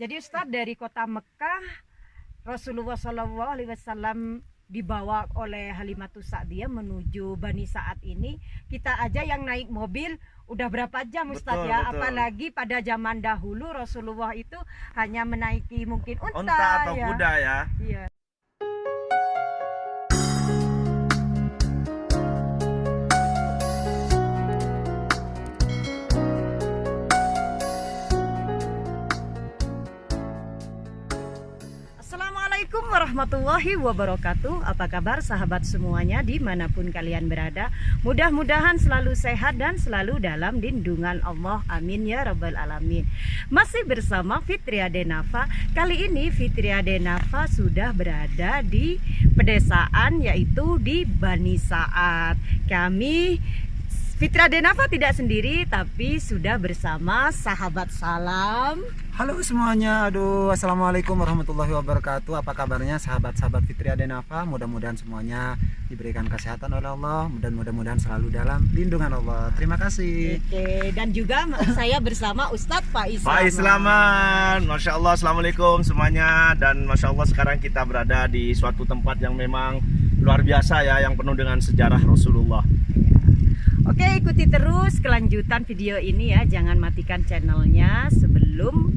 Jadi Ustadz, dari kota Mekah Rasulullah SAW dibawa oleh Halimatus Sa'diyah menuju Bani Sa'ad ini. Kita aja yang naik mobil udah berapa jam Ustadz, Betul, ya. betul. Apalagi pada zaman dahulu Rasulullah itu hanya menaiki mungkin Unta atau ya. kuda ya. Iya. Assalamualaikum warahmatullahi wabarakatuh. Apa kabar sahabat semuanya dimanapun kalian berada? Mudah-mudahan selalu sehat dan selalu dalam lindungan Allah. Amin ya rabbal alamin. Masih bersama Fitria Denafa. Kali ini Fitria Denafa sudah berada di pedesaan, yaitu di Bani Sa'ad. Kami Fitria Denafa tidak sendiri, tapi sudah bersama sahabat salam. Halo semuanya, assalamualaikum warahmatullahi wabarakatuh. Apa kabarnya sahabat-sahabat Fitria Denafa? Mudah-mudahan semuanya diberikan kesehatan oleh Allah, dan mudah-mudahan selalu dalam lindungan Allah. Terima kasih. Oke, dan juga saya bersama Ustadz Faiz Islaman. Masya Allah, assalamualaikum semuanya. Dan Masya Allah, sekarang kita berada di suatu tempat yang memang luar biasa ya, yang penuh dengan sejarah Rasulullah. Oke, ikuti terus kelanjutan video ini ya. Jangan matikan channelnya sebelum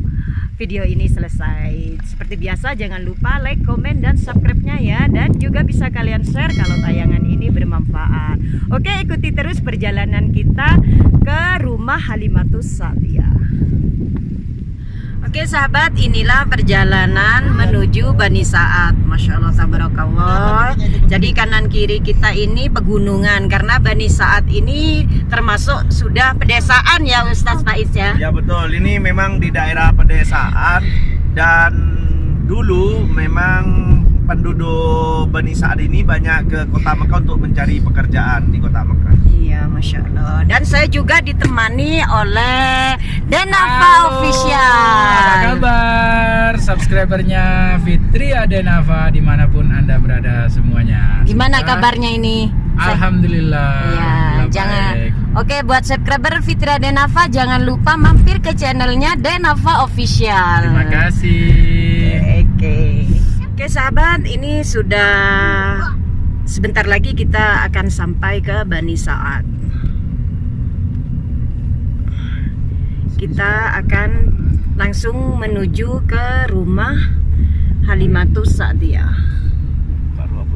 video ini selesai. Seperti biasa, jangan lupa like, komen, dan subscribe-nya ya. Dan juga bisa kalian share kalau tayangan ini bermanfaat. Oke, ikuti terus perjalanan kita ke rumah Halimatus Sa'diyah. Oke sahabat, inilah perjalanan menuju Bani Sa'ad. Masya Allah, tabarakallah. Jadi kanan kiri kita ini pegunungan, karena Bani Sa'ad ini termasuk sudah pedesaan ya Ustadz Faiz ya. Ya betul, ini memang di daerah pedesaan. Dan dulu memang penduduk Bani Sa'ad ini banyak ke kota Mekah untuk mencari pekerjaan di kota Mekah. Iya, Masya Allah. Dan saya juga ditemani oleh Denafa Official. Apa kabar subscribernya Fitria Denafa dimanapun Anda berada semuanya? Gimana Semoga kabarnya ini? Alhamdulillah. Ya, Alhamdulillah jangan. baik. Oke, buat subscriber Fitria Denafa jangan lupa mampir ke channelnya Denafa Official. Terima kasih. Oke sahabat, ini sudah sebentar lagi kita akan sampai ke Bani Sa'ad. Kita akan langsung menuju ke rumah Halimatus Sa'diyah. Baru apa?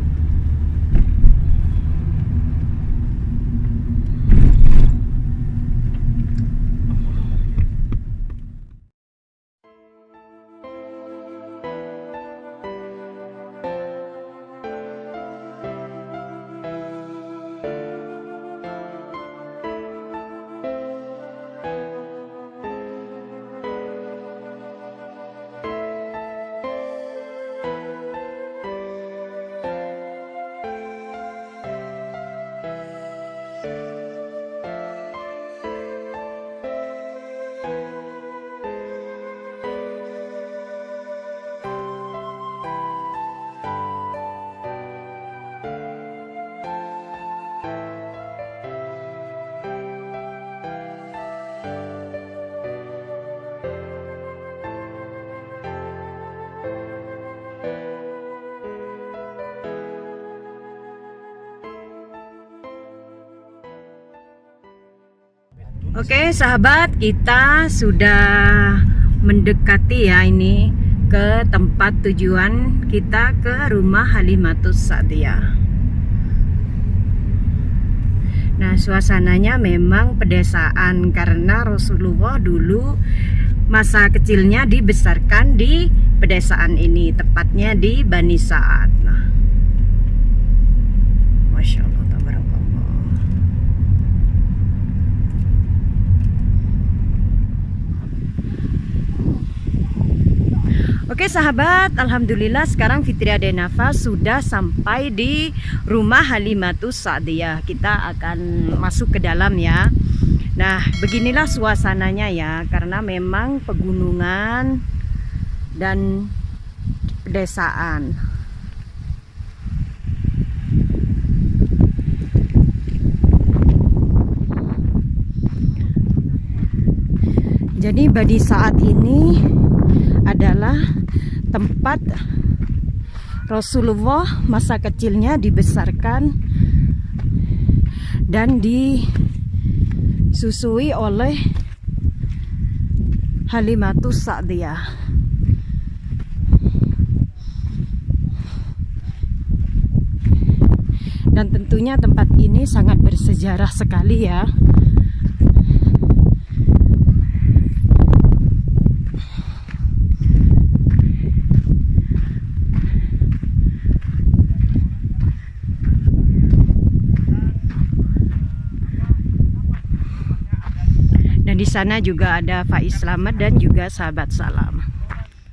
Oke sahabat, kita sudah mendekati ya ini ke tempat tujuan kita, ke rumah Halimatus Sa'diyah. Nah, suasananya memang pedesaan karena Rasulullah dulu masa kecilnya dibesarkan di pedesaan ini, tepatnya di Bani Sa'ad. Nah, Masya Allah, tabarakallah. Oke sahabat, alhamdulillah sekarang Fitria Denafa sudah sampai di rumah Halimatus Sa'diyah. Kita akan masuk ke dalam ya. Nah, beginilah suasananya ya, karena memang pegunungan dan pedesaan. Jadi Bani Sa'ad ini adalah tempat Rasulullah masa kecilnya dibesarkan dan disusui oleh Halimatus Sa'diyah. Dan tentunya tempat ini sangat bersejarah sekali ya. Dan di sana juga ada Faiz Slamet dan juga sahabat salam.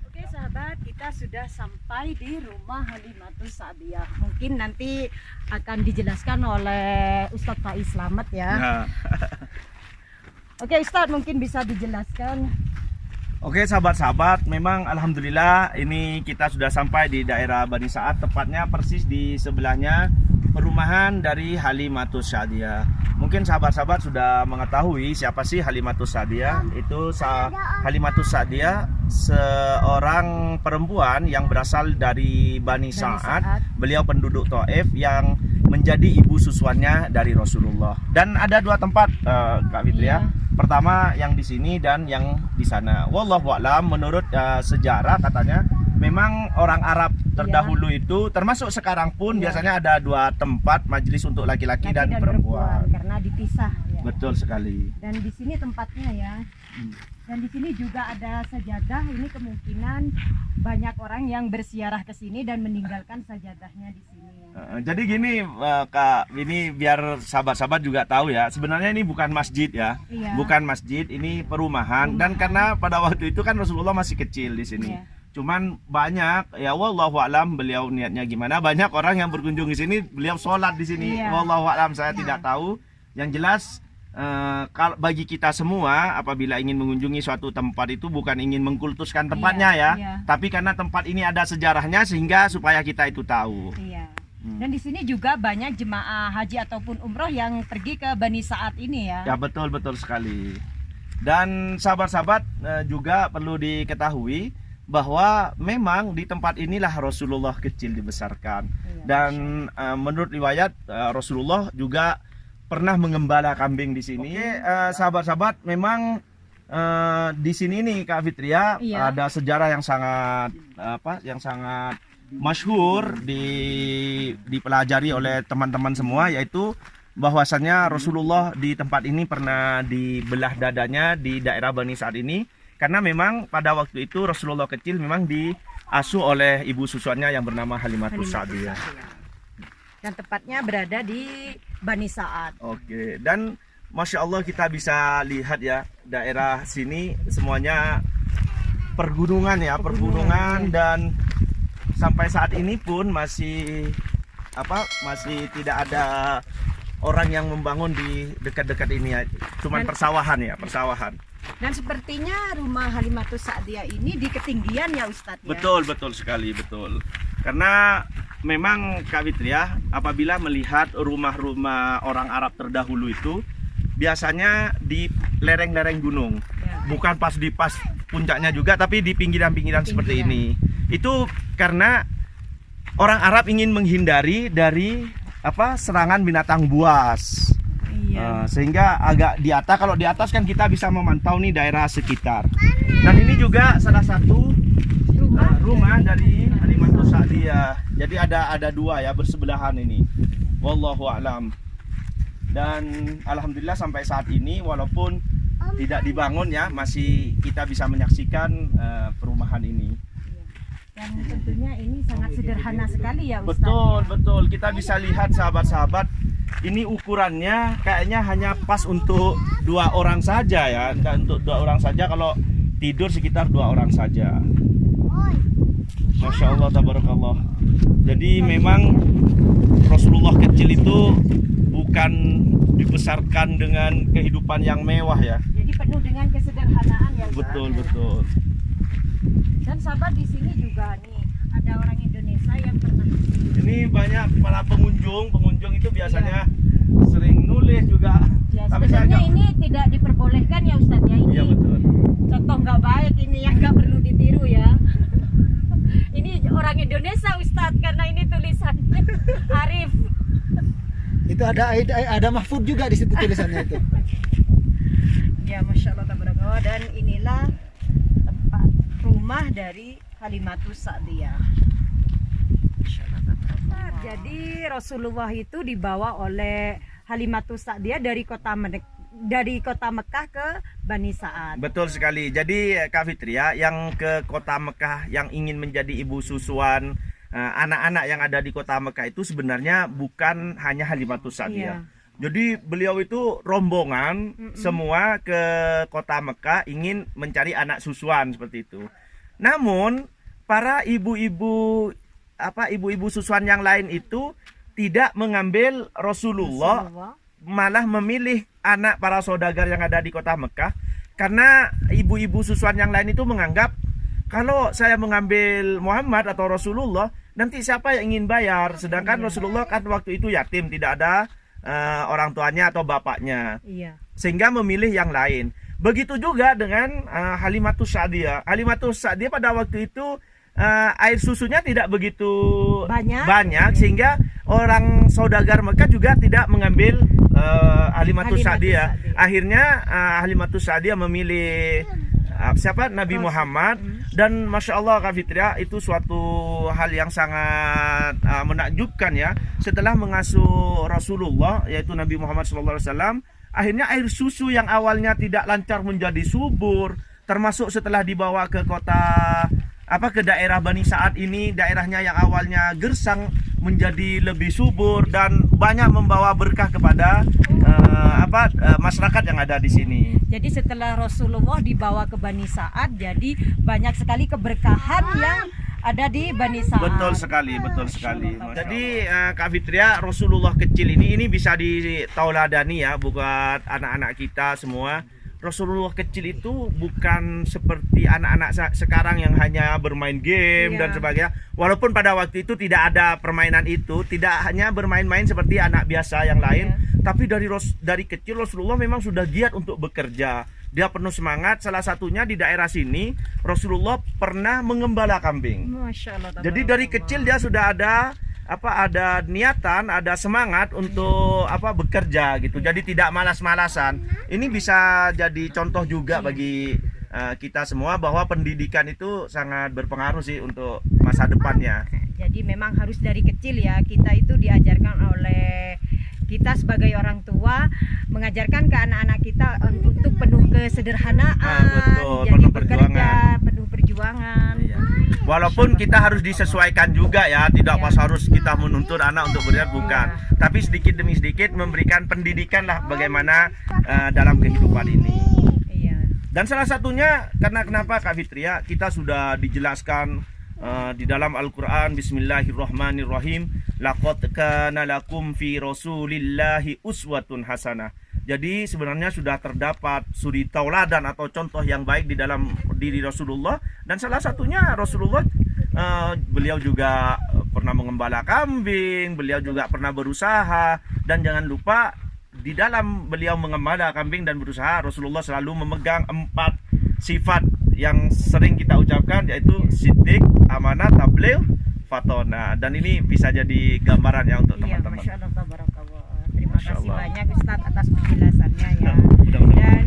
Oke sahabat, kita sudah sampai di rumah Halimatus Sa'diyah. Mungkin nanti akan dijelaskan oleh Ustadz Faiz Slamet ya. Oke Ustadz, mungkin bisa dijelaskan. Oke sahabat-sahabat, memang alhamdulillah ini kita sudah sampai di daerah Bani Sa'ad, tepatnya persis di sebelahnya perumahan dari Halimatus Sa'diyah. Mungkin sahabat-sahabat sudah mengetahui siapa sih Halimatus Sa'diyah. Itu Halimatus Sa'diyah seorang perempuan yang berasal dari Bani Sa'ad. Beliau penduduk Taif yang menjadi ibu susuannya dari Rasulullah. Dan ada dua tempat Kak Fitri ya. Pertama yang di sini dan yang di sana. Wallahu a'lam, menurut sejarah katanya memang orang Arab terdahulu itu termasuk sekarang pun biasanya ada dua tempat majelis untuk laki-laki dan perempuan. Karena dipisah ya. Betul sekali. Dan di sini tempatnya ya. Dan di sini juga ada sajadah. Ini kemungkinan banyak orang yang bersiarah ke sini dan meninggalkan sajadahnya di sini. Jadi gini Kak, ini biar sahabat-sahabat juga tahu ya. Sebenarnya ini bukan masjid ya. Bukan masjid, ini perumahan. Dan karena pada waktu itu kan Rasulullah masih kecil di sini. Cuman banyak ya, wallahu a'lam beliau niatnya gimana. Banyak orang yang berkunjung di sini, beliau sholat di sini. Wallahu a'lam, saya tidak tahu. Yang jelas kalau bagi kita semua apabila ingin mengunjungi suatu tempat itu bukan ingin mengkultuskan tempatnya ya, tapi karena tempat ini ada sejarahnya sehingga supaya kita itu tahu. Dan di sini juga banyak jemaah haji ataupun umroh yang pergi ke Bani Sa'ad ini ya. Ya betul sekali. Dan sahabat-sahabat juga perlu diketahui bahwa memang di tempat inilah Rasulullah kecil dibesarkan. Dan menurut riwayat Rasulullah juga pernah mengembala kambing di sini. Sahabat-sahabat, memang di sini nih Kak Fitria ada sejarah yang sangat masyhur dipelajari oleh teman-teman semua, yaitu bahwasannya Rasulullah di tempat ini pernah dibelah dadanya di daerah Bani Sa'ad ini, karena memang pada waktu itu Rasulullah kecil memang diasuh oleh ibu susuannya yang bernama Halimatus Sa'diyah. Dan tepatnya berada di Bani Sa'ad. Oke, dan Masya Allah kita bisa lihat ya, daerah sini semuanya pergunungan ya, pergunungan. Dan sampai saat ini pun masih tidak ada orang yang membangun di dekat-dekat ini ya. Cuman persawahan ya, persawahan. Dan sepertinya rumah Halimatus Sa'diyah ini di ketinggian ya Ustadz ya? Betul sekali, betul. Karena memang Kak Fitri ya, apabila melihat rumah-rumah orang Arab terdahulu itu biasanya di lereng-lereng gunung. Bukan pas puncaknya juga, tapi di pinggiran-pinggiran seperti ini. Itu karena orang Arab ingin menghindari dari serangan binatang buas. Sehingga agak di atas, kalau di atas kan kita bisa memantau nih daerah sekitar. Dan ini juga salah satu rumah dari Halimatus Sa'diyah. Jadi ada dua ya, bersebelahan ini. Wallahu a'lam. Dan alhamdulillah sampai saat ini walaupun tidak dibangun ya, masih kita bisa menyaksikan perumahan ini. Dan tentunya ini sangat sederhana sekali ya Ustaz. Betul. Kita bisa lihat sahabat-sahabat, ini ukurannya kayaknya hanya pas untuk 2 orang saja ya. Dan untuk 2 orang saja, kalau tidur sekitar 2 orang saja. Masya Allah, tabarakallah. Jadi memang Rasulullah kecil itu bukan dibesarkan dengan kehidupan yang mewah ya. Jadi penuh dengan kesederhanaan ya Ustaz. Betul. Dan sahabat, di sini juga nih ada orang Indonesia yang pernah. Ini banyak para pengunjung itu biasanya sering nulis juga. Ya, sebenarnya ini tidak diperbolehkan ya Ustadz ya. Ini betul. Contoh nggak baik ini yang nggak perlu ditiru ya. desa Ustadz, karena ini tulisannya Arif. Itu ada Mahfud juga di situ tulisannya itu. Ya, Masya Allah tabarakallah. Dan inilah tempat rumah dari Halimatus Sa'diyah. Masya Allah tabarakallah. Jadi Rasulullah itu dibawa oleh Halimatus Sa'diyah dari kota Mekah ke Bani Sa'ad. Betul sekali. Jadi Kak Fitria, yang ke kota Mekah yang ingin menjadi ibu susuan anak-anak yang ada di kota Mekah itu sebenarnya bukan hanya Halimatus Sa'diyah. Jadi beliau itu rombongan semua ke kota Mekah ingin mencari anak susuan seperti itu. Namun para ibu-ibu susuan yang lain itu tidak mengambil Rasulullah, malah memilih anak para saudagar yang ada di kota Mekah, karena ibu-ibu susuan yang lain itu menganggap kalau saya mengambil Muhammad atau Rasulullah, nanti siapa yang ingin bayar? Sedangkan Rasulullah kan waktu itu yatim, tidak ada orang tuanya atau bapaknya, sehingga memilih yang lain. Begitu juga dengan Halimatus Sa'diyah. Halimatus Sa'diyah pada waktu itu air susunya tidak begitu banyak sehingga orang saudagar Mekah juga tidak mengambil Halimatus Sa'diyah. Akhirnya Halimatus Sa'diyah memilih siapa? Nabi Muhammad. Dan Masya Allah Kak Fitria, itu suatu hal yang sangat menakjubkan ya. Setelah mengasuh Rasulullah, yaitu Nabi Muhammad SAW, akhirnya air susu yang awalnya tidak lancar menjadi subur, termasuk setelah dibawa ke ke daerah Bani Sa'ad ini, daerahnya yang awalnya gersang menjadi lebih subur dan banyak membawa berkah kepada masyarakat yang ada di sini. Jadi setelah Rasulullah dibawa ke Bani Sa'ad, jadi banyak sekali keberkahan yang ada di Bani Sa'ad. Betul sekali. Jadi Kak Fitria, Rasulullah kecil ini bisa ditauladani ya buat anak-anak kita semua. Rasulullah kecil itu bukan seperti anak-anak sekarang yang hanya bermain game dan sebagainya. Walaupun pada waktu itu tidak ada permainan itu, tidak hanya bermain-main seperti anak biasa yang lain, tapi dari kecil Rasulullah memang sudah giat untuk bekerja. Dia penuh semangat. Salah satunya di daerah sini Rasulullah pernah mengembala kambing. Masya Allah. Jadi dari kecil dia sudah ada niatan, ada semangat untuk bekerja gitu. Jadi tidak malas-malasan. Ini bisa jadi contoh juga bagi kita semua bahwa pendidikan itu sangat berpengaruh sih untuk masa depannya. Jadi memang harus dari kecil ya, kita itu diajarkan oleh kita sebagai orang tua, mengajarkan ke anak-anak kita untuk penuh kesederhanaan, betul, jadi penuh bekerja, penuh perjuangan. Walaupun kita harus disesuaikan juga ya, tidak pas harus kita menuntut anak untuk bekerja, bukan. Tapi sedikit demi sedikit memberikan pendidikan lah bagaimana dalam kehidupan ini. Dan salah satunya karena kenapa Kak Fitria, kita sudah dijelaskan di dalam Al-Quran, Bismillahirrahmanirrahim, laqad kana lakum fi rasulillahi uswatun hasanah. Jadi sebenarnya sudah terdapat suri tauladan atau contoh yang baik di dalam diri Rasulullah. Dan salah satunya Rasulullah, beliau juga pernah mengembala kambing, beliau juga pernah berusaha. Dan jangan lupa di dalam beliau mengembala kambing dan berusaha, Rasulullah selalu memegang 4 sifat yang sering kita ucapkan, yaitu siddiq, amanah, tabligh, fatona. Dan ini bisa jadi gambaran ya untuk teman-teman. Masya Allah, tabarakallah. Terima kasih banyak Ustadz atas penjelasannya ya. Dan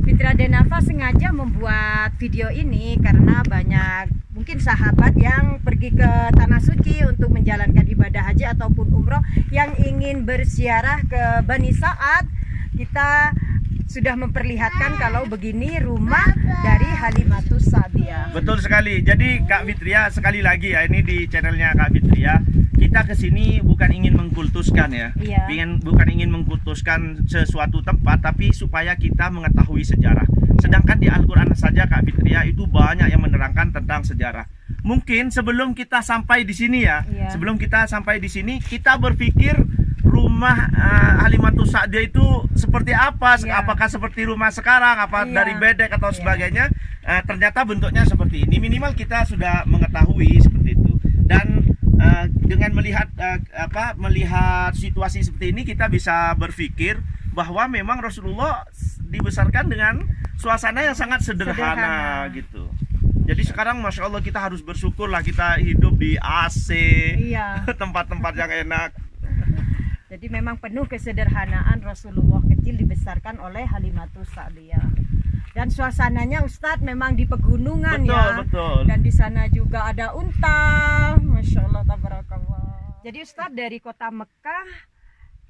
Fitria Denafa sengaja membuat video ini karena banyak mungkin sahabat yang pergi ke Tanah Suci untuk menjalankan ibadah haji ataupun umroh yang ingin berziarah ke Bani Sa'ad. Kita sudah memperlihatkan kalau begini rumah dari Halimatus Sa'diyah. Betul sekali. Jadi Kak Fitria, sekali lagi ya, ini di channelnya Kak Fitria, kita kesini bukan ingin mengkultuskan ya, bukan ingin mengkultuskan sesuatu tempat, tapi supaya kita mengetahui sejarah. Sedangkan di Al-Quran saja Kak Fitria itu banyak yang menerangkan tentang sejarah. Mungkin sebelum kita sampai di sini ya, sebelum kita sampai di sini kita berpikir rumah Halimatus Sa'diyah itu seperti apa? Apakah seperti rumah sekarang? Apa dari bedek atau sebagainya? Ternyata bentuknya seperti ini. Minimal kita sudah mengetahui seperti itu. Dan dengan melihat situasi seperti ini, kita bisa berpikir bahwa memang Rasulullah dibesarkan dengan suasana yang sangat sederhana gitu. Jadi sekarang Masya Allah kita harus bersyukur lah kita hidup di AC, Iya. tempat-tempat yang enak. Jadi memang penuh kesederhanaan Rasulullah kecil dibesarkan oleh Halimatus Sa'diyah. Dan suasananya Ustadz memang di pegunungan Betul, ya. betul. Dan di sana juga ada unta. Masya Allah, tabarakallah. Jadi Ustadz dari kota Mekah,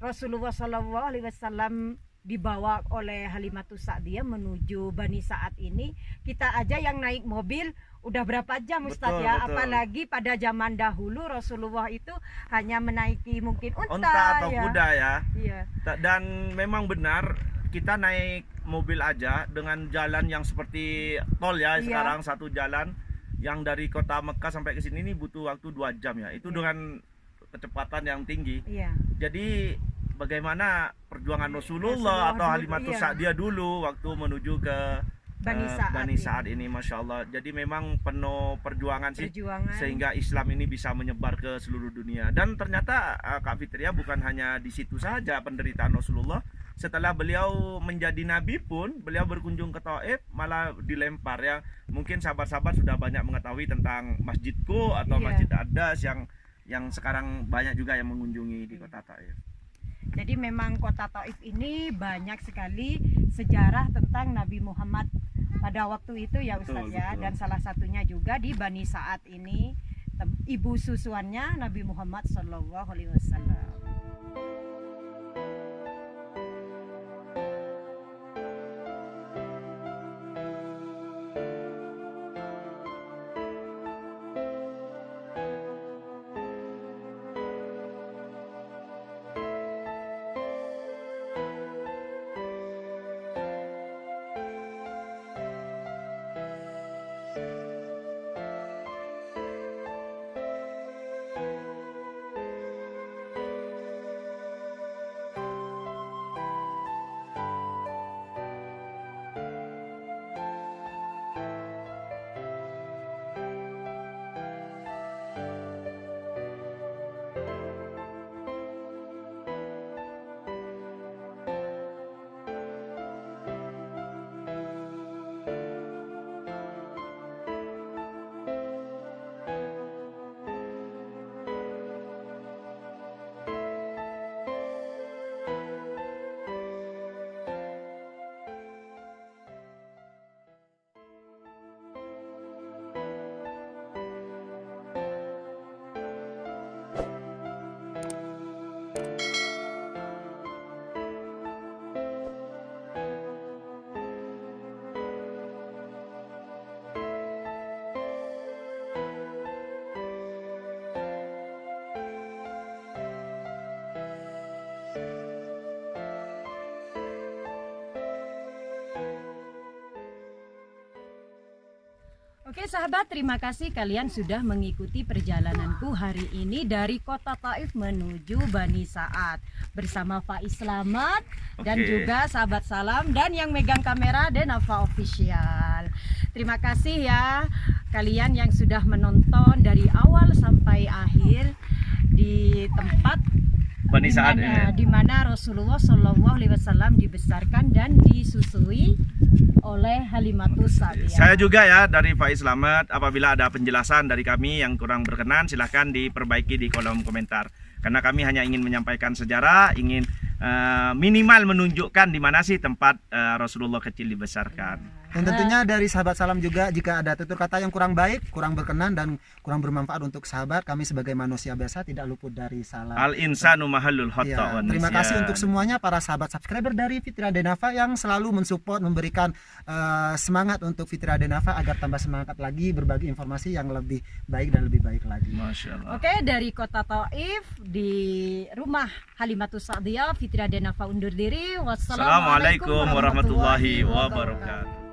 Rasulullah SAW dibawa oleh Halimatus Sa'diyah menuju Bani Sa'ad ini. Kita aja yang naik mobil udah berapa jam Ustadz Betul, ya. betul. Apalagi pada zaman dahulu Rasulullah itu hanya menaiki mungkin Unta atau ya. kuda ya. Iya. Dan memang benar kita naik mobil aja dengan jalan yang seperti tol ya. Iya. Sekarang satu jalan yang dari kota Mekah sampai ke sini ini butuh waktu 2 jam ya. Itu Iya. dengan kecepatan yang tinggi. Iya. Jadi bagaimana perjuangan Rasulullah Rasulullah atau dulu, Halimatus iya. Sa'diyah dulu waktu menuju ke Bani Sa'ad, Bani iya. Sa'ad ini, Masya Allah. Jadi memang penuh perjuangan sih, Perjuangan. sehingga Islam ini bisa menyebar ke seluruh dunia. Dan ternyata Kak Fitria bukan hanya di situ saja penderitaan Rasulullah. Setelah beliau menjadi nabi pun beliau berkunjung ke Taif malah dilempar ya. Mungkin sahabat-sahabat sudah banyak mengetahui tentang Masjidku atau Iya. Masjid Adas yang sekarang banyak juga yang mengunjungi di kota Taif. Jadi memang kota Taif ini banyak sekali sejarah tentang Nabi Muhammad pada waktu itu ya Ustadz Betul, ya. betul. Dan salah satunya juga di Bani Sa'ad ini ibu susuannya Nabi Muhammad SAW. Oke sahabat, terima kasih kalian sudah mengikuti perjalananku hari ini dari kota Taif menuju Bani Sa'ad bersama Faiz Slamet dan Oke. juga sahabat salam dan yang megang kamera Denafa Official. Terima kasih ya kalian yang sudah menonton dari awal sampai akhir di tempat Bani Sa'ad ini. di mana Rasulullah SAW dibesarkan dan disusui oleh Halimatus Sa'diyah. Saya juga ya dari Faiz Slamet. Apabila ada penjelasan dari kami yang kurang berkenan, silahkan diperbaiki di kolom komentar. Karena kami hanya ingin menyampaikan sejarah, ingin minimal menunjukkan di mana sih tempat Rasulullah kecil dibesarkan. Dan tentunya dari sahabat salam juga, jika ada tutur kata yang kurang baik, kurang berkenan dan kurang bermanfaat untuk sahabat, kami sebagai manusia biasa tidak luput dari salah. Al insanu mahallul Ya, khata' wan terima kasih nisyan. untuk semuanya para sahabat subscriber dari Fitri Adenafa yang selalu mensupport, memberikan semangat untuk Fitri Adenafa agar tambah semangat lagi berbagi informasi yang lebih baik dan lebih baik lagi. Masya Allah. Oke, dari kota Taif di rumah Halimatus Sa'diyah, Fitri Adenafa undur diri. Wassalamualaikum Assalamualaikum warahmatullahi wabarakatuh.